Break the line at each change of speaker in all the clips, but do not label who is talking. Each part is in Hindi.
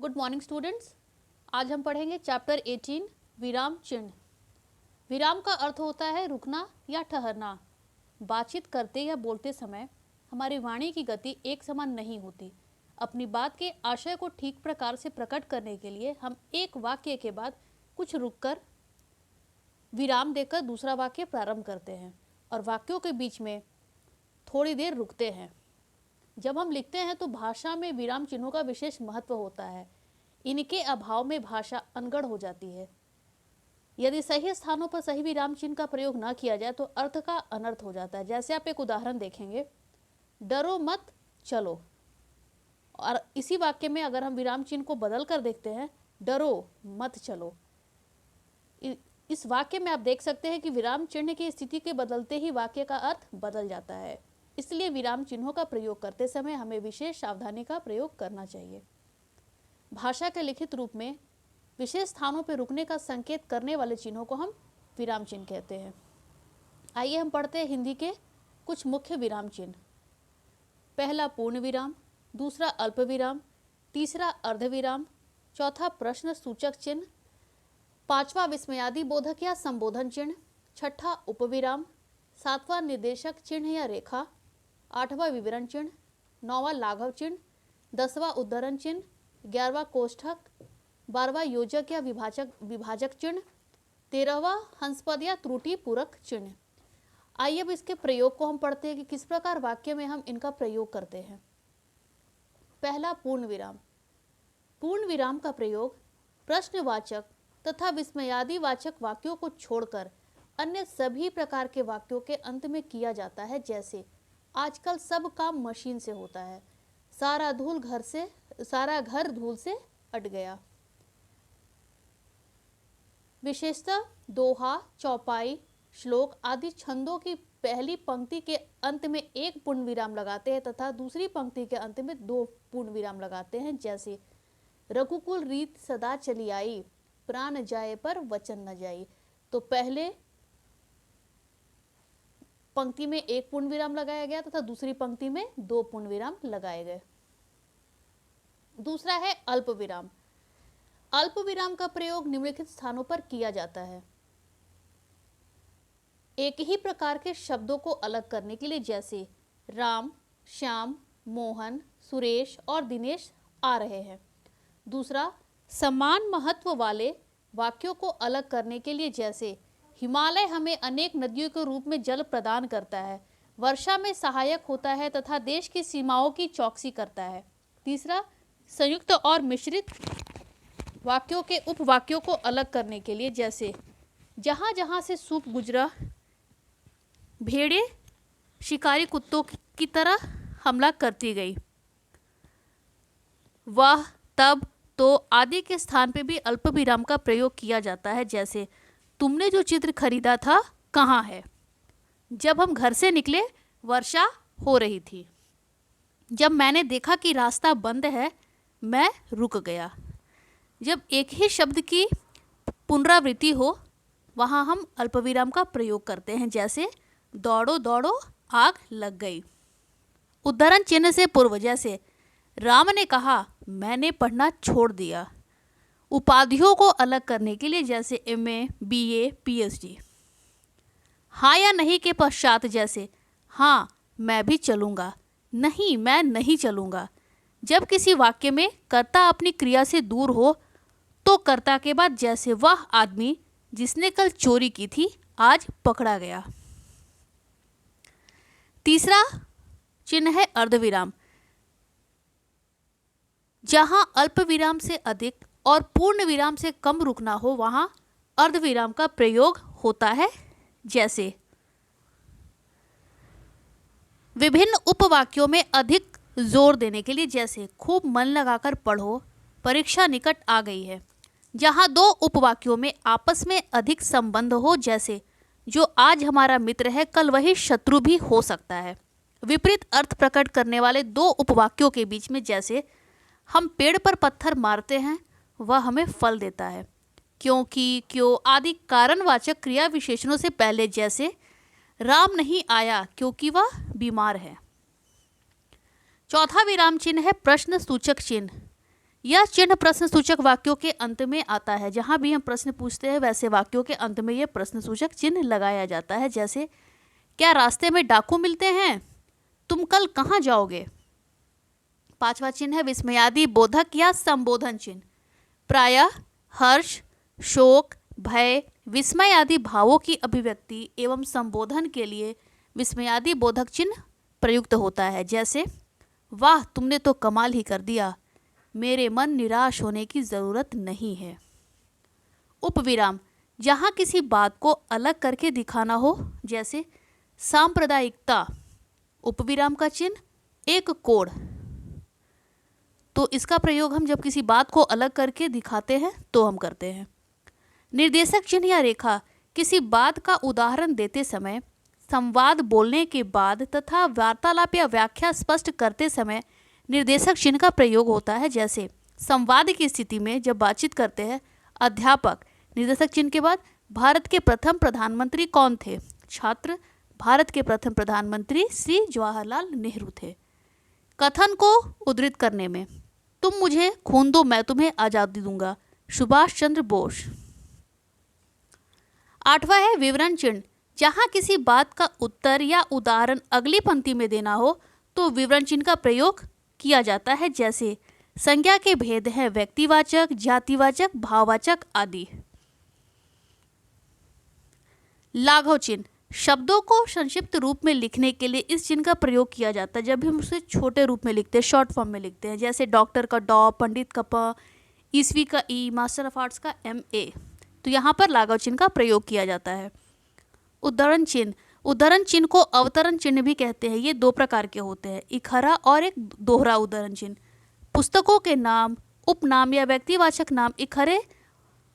Good morning students. आज हम पढ़ेंगे चैप्टर 18 विराम चिन्ह। विराम का अर्थ होता है रुकना या ठहरना। बातचीत करते या बोलते समय हमारी वाणी की गति एक समान नहीं होती। अपनी बात के आशय को ठीक प्रकार से प्रकट करने के लिए हम एक वाक्य के बाद कुछ रुककर विराम देकर दूसरा वाक्य प्रारंभ करते हैं और वाक्यों के बीच में थोड़ी देर रुकते हैं। जब हम लिखते हैं तो भाषा में विराम चिन्हों का विशेष महत्व होता है। इनके अभाव में भाषा अनगढ़ हो जाती है। यदि सही स्थानों पर सही विराम चिन्ह का प्रयोग न किया जाए तो अर्थ का अनर्थ हो जाता है। जैसे आप एक उदाहरण देखेंगे, डरो मत चलो, और इसी वाक्य में अगर हम विराम चिन्ह को बदल कर देखते हैं, डरो मत चलो, इस वाक्य में आप देख सकते हैं कि विराम चिन्ह की स्थिति के बदलते ही वाक्य का अर्थ बदल जाता है। इसलिए विराम चिन्हों का प्रयोग करते समय हमें विशेष सावधानी का प्रयोग करना चाहिए। भाषा के लिखित रूप में विशेष स्थानों पर रुकने का संकेत करने वाले चिन्हों को हम विराम चिन्ह कहते हैं। आइए हम पढ़ते हैं हिंदी के कुछ मुख्य विराम चिन्ह। पहला पूर्ण विराम, दूसरा अल्प विराम, तीसरा अर्ध विराम, चौथा प्रश्न सूचक चिन्ह, पांचवा विस्मयादि बोधक या संबोधन चिन्ह, छठा उपविराम, सातवां निर्देशक चिन्ह या रेखा, आठवां विवरण चिन्ह, नौवां लाघव चिन्ह, 10वां उद्धरण चिन्ह, 11वां कोष्ठक, 12वां योजक या विभाजक चिन्ह, 13वां हंसपद या त्रुटि पूरक चिन्ह। आइए अब इसके प्रयोग को हम पढ़ते हैं कि किस प्रकार वाक्य में हम इनका प्रयोग करते हैं। पहला पूर्ण विराम। पूर्ण विराम का प्रयोग प्रश्नवाचक तथा विस्मयादि वाचक वाक्यों को छोड़कर अन्य सभी प्रकार के वाक्यों के अंत में किया जाता है। जैसे आजकल सब काम मशीन से होता है, सारा घर धूल से अट गया। विशेषतः दोहा, चौपाई, श्लोक आदि छंदों की पहली पंक्ति के अंत में एक पूर्ण विराम लगाते हैं तथा दूसरी पंक्ति के अंत में 2 पूर्ण विराम लगाते हैं। जैसे रघुकुल रीत सदा चली आई, प्राण जाए पर वचन न जाई। तो पहले पंक्ति में 1 पूर्ण विराम लगाया गया तथा दूसरी पंक्ति में 2 पूर्ण विराम लगाए गए। दूसरा है अल्प विराम। अल्प विराम का प्रयोग निम्नलिखित स्थानों पर किया जाता है। एक ही प्रकार के शब्दों को अलग करने के लिए, जैसे राम, श्याम, मोहन, सुरेश और दिनेश आ रहे हैं। दूसरा समान महत्व वाले वाक्यों को अलग करने के लिए, जैसे हिमालय हमें अनेक नदियों के रूप में जल प्रदान करता है, वर्षा में सहायक होता है तथा देश की सीमाओं की चौकसी करता है। तीसरा संयुक्त और मिश्रित वाक्यों के उपवाक्यों को अलग करने के लिए, जैसे जहां जहां से सूप गुजरा, भेड़ें शिकारी कुत्तों की तरह हमला करती गई। वह, तब, तो आदि के स्थान पे भी अल्प विराम का प्रयोग किया जाता है। जैसे तुमने जो चित्र खरीदा था कहाँ है? जब हम घर से निकले वर्षा हो रही थी। जब मैंने देखा कि रास्ता बंद है मैं रुक गया। जब एक ही शब्द की पुनरावृत्ति हो वहाँ हम अल्पविराम का प्रयोग करते हैं। जैसे दौड़ो दौड़ो आग लग गई। उद्धरण चिन्ह से पूर्व, जैसे राम ने कहा मैंने पढ़ना छोड़ दिया। उपाधियों को अलग करने के लिए, जैसे MA, BA, PhD। हाँ या नहीं के पश्चात, जैसे हाँ मैं भी चलूँगा, नहीं मैं नहीं चलूँगा। जब किसी वाक्य में कर्ता अपनी क्रिया से दूर हो तो कर्ता के बाद, जैसे वह आदमी जिसने कल चोरी की थी आज पकड़ा गया। तीसरा चिन्ह है अर्धविराम। जहां अल्प विराम से अधिक और पूर्ण विराम से कम रुकना हो वहां अर्धविराम का प्रयोग होता है। जैसे विभिन्न उपवाक्यों में अधिक जोर देने के लिए, जैसे खूब मन लगाकर पढ़ो, परीक्षा निकट आ गई है। जहां 2 उपवाक्यों में आपस में अधिक संबंध हो, जैसे जो आज हमारा मित्र है कल वही शत्रु भी हो सकता है। विपरीत अर्थ प्रकट करने वाले 2 उपवाक्यों के बीच में, जैसे हम पेड़ पर पत्थर मारते हैं वह हमें फल देता है, क्योंकि, क्यों आदि कारणवाचक क्रिया विशेषणों से पहले, जैसे राम नहीं आया क्योंकि वह बीमार है। चौथा विराम चिन्ह है प्रश्न सूचक चिन्ह। यह चिन्ह प्रश्न सूचक वाक्यों के अंत में आता है। जहां भी हम प्रश्न पूछते हैं वैसे वाक्यों के अंत में यह प्रश्न सूचक चिन्ह लगाया जाता है। जैसे, क्या रास्ते में डाकू मिलते हैं? तुम कल कहाँ जाओगे? 5वां चिन्ह है विस्मयादि बोधक या संबोधन चिन्ह। प्रायः हर्ष, शोक, भय, विस्मय आदि भावों की अभिव्यक्ति एवं संबोधन के लिए विस्मयादि बोधक चिन्ह प्रयुक्त होता है। जैसे, वाह तुमने तो कमाल ही कर दिया, मेरे मन निराश होने की ज़रूरत नहीं है। उपविराम, जहाँ किसी बात को अलग करके दिखाना हो। जैसे, सांप्रदायिकता, उपविराम का चिन्ह एक कोण। तो इसका प्रयोग हम जब किसी बात को अलग करके दिखाते हैं तो हम करते हैं। निर्देशक चिन्ह या रेखा, किसी बात का उदाहरण देते समय, संवाद बोलने के बाद तथा वार्तालाप या व्याख्या स्पष्ट करते समय निर्देशक चिन्ह का प्रयोग होता है। जैसे, संवाद की स्थिति में जब बातचीत करते हैं, अध्यापक, निर्देशक चिन्ह के बाद, भारत के प्रथम प्रधानमंत्री कौन थे? छात्र, भारत के प्रथम प्रधानमंत्री श्री जवाहरलाल नेहरू थे। कथन को उद्धृत करने में, तुम मुझे खून दो मैं तुम्हें आज़ादी दूंगा, सुभाष चंद्र बोस। 8वां है विवरण चिन्ह। जहाँ किसी बात का उत्तर या उदाहरण अगली पंक्ति में देना हो तो विवरण चिन्ह का प्रयोग किया जाता है। जैसे, संज्ञा के भेद हैं व्यक्तिवाचक, जातिवाचक, भाववाचक आदि। लाघव चिन्ह, शब्दों को संक्षिप्त रूप में लिखने के लिए इस चिन्ह का प्रयोग किया जाता है। जब भी हम उसे छोटे रूप में लिखते हैं, शॉर्ट फॉर्म में लिखते हैं, जैसे डॉक्टर का डॉ, पंडित का प, ईस्वी का ई, मास्टर ऑफ आर्ट्स का MA, तो यहाँ पर लाघव चिन्ह का प्रयोग किया जाता है। उद्धरण चिन्ह, उद्धरण चिन्ह को अवतरण चिन्ह भी कहते हैं। ये 2 प्रकार के होते हैं, इकहरा और एक दोहरा उद्धरण चिन्ह। पुस्तकों के नाम, उपनाम या व्यक्तिवाचक नाम इकहरे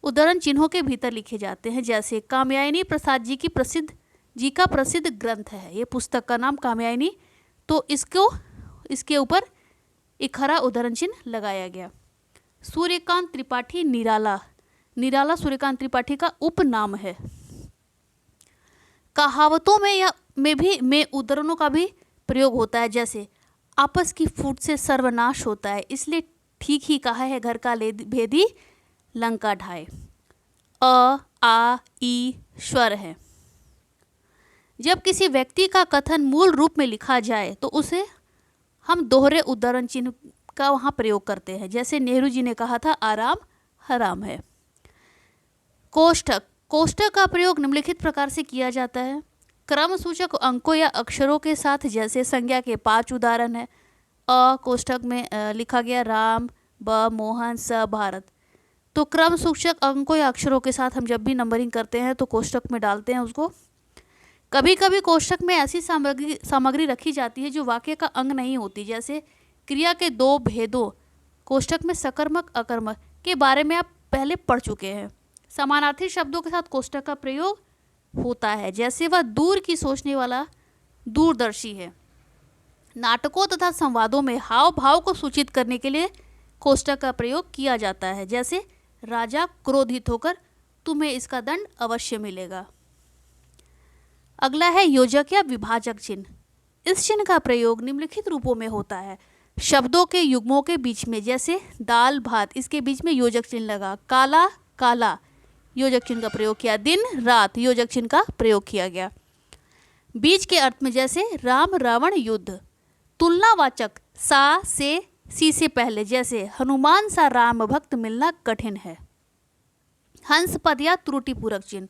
उद्धरण चिन्हों के भीतर लिखे जाते हैं। जैसे, कामयानी प्रसाद जी का प्रसिद्ध ग्रंथ है, ये पुस्तक का नाम कामयानी, तो इसके ऊपर इकहरा उद्धरण चिन्ह लगाया गया। सूर्यकांत त्रिपाठी निराला, निराला सूर्यकांत त्रिपाठी का उपनाम है। कहावतों में उद्धरणों का भी प्रयोग होता है। जैसे, आपस की फूट से सर्वनाश होता है, इसलिए ठीक ही कहा है घर का भेदी लंका ढाए। अ, आ, ई स्वर है। जब किसी व्यक्ति का कथन मूल रूप में लिखा जाए तो उसे हम दोहरे उद्धरण चिन्ह का वहाँ प्रयोग करते हैं। जैसे, नेहरू जी ने कहा था आराम हराम है। कोष्ठक, कोष्ठक का प्रयोग निम्नलिखित प्रकार से किया जाता है। क्रम सूचक अंकों या अक्षरों के साथ। जैसे, संज्ञा के 5 उदाहरण है। अ कोष्ठक में लिखा गया राम, ब मोहन, स भारत। तो क्रम सूचक अंकों या अक्षरों के साथ हम जब भी नंबरिंग करते हैं तो कोष्ठक में डालते हैं उसको। कभी कभी कोष्ठक में ऐसी सामग्री रखी जाती है जो वाक्य का अंग नहीं होती। जैसे, क्रिया के 2 भेदों कोष्ठक में सकर्मक अकर्मक के बारे में आप पहले पढ़ चुके हैं। समानार्थी शब्दों के साथ कोष्ठक का प्रयोग होता है। जैसे, वह दूर की सोचने वाला दूरदर्शी है। नाटकों तथा संवादों में हाव भाव को सूचित करने के लिए कोष्ठक का प्रयोग किया जाता है। जैसे, राजा क्रोधित होकर तुम्हें इसका दंड अवश्य मिलेगा। अगला है योजक या विभाजक चिन्ह। इस चिन्ह का प्रयोग निम्नलिखित रूपों में होता है। शब्दों के युग्मों के बीच में, जैसे दाल भात, इसके बीच में योजक चिन्ह लगा। काला काला, योजक चिन्ह का प्रयोग किया। दिन रात, योजक चिन्ह का प्रयोग किया गया। बीच के अर्थ में, जैसे राम रावण युद्ध। तुलनावाचक सा से सी से पहले, जैसे हनुमान सा राम भक्त मिलना कठिन है। हंस पद या त्रुटि पूरक चिन्ह।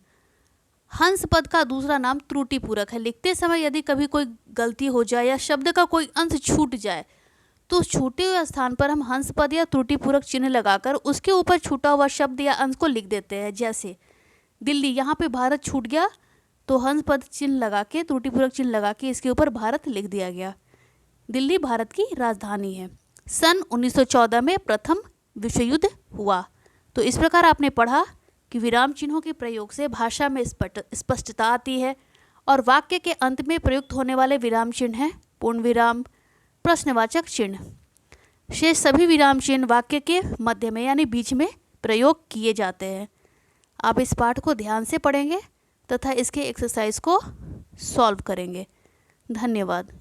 हंस पद का दूसरा नाम त्रुटि पूरक है। लिखते समय यदि कभी कोई गलती हो जाए या शब्द का कोई अंश छूट जाए तो उस छूटे हुए स्थान पर हम हंस पद या त्रुटि पूरक चिन्ह लगाकर उसके ऊपर छूटा हुआ शब्द या अंश को लिख देते हैं। जैसे, दिल्ली, यहाँ पे भारत छूट गया तो हंस पद चिन्ह लगा के, त्रुटि पूरक चिन्ह लगा के इसके ऊपर भारत लिख दिया गया। दिल्ली भारत की राजधानी है। सन 1914 में प्रथम विश्व युद्ध हुआ। तो इस प्रकार आपने पढ़ा कि विराम चिन्हों के प्रयोग से भाषा में स्पष्टता आती है और वाक्य के अंत में प्रयुक्त होने वाले विराम चिन्ह हैं पूर्ण विराम, प्रश्नवाचक चिन्ह। शेष सभी विराम चिन्ह वाक्य के मध्य में यानी बीच में प्रयोग किए जाते हैं। आप इस पाठ को ध्यान से पढ़ेंगे तथा इसके एक्सरसाइज को सॉल्व करेंगे। धन्यवाद।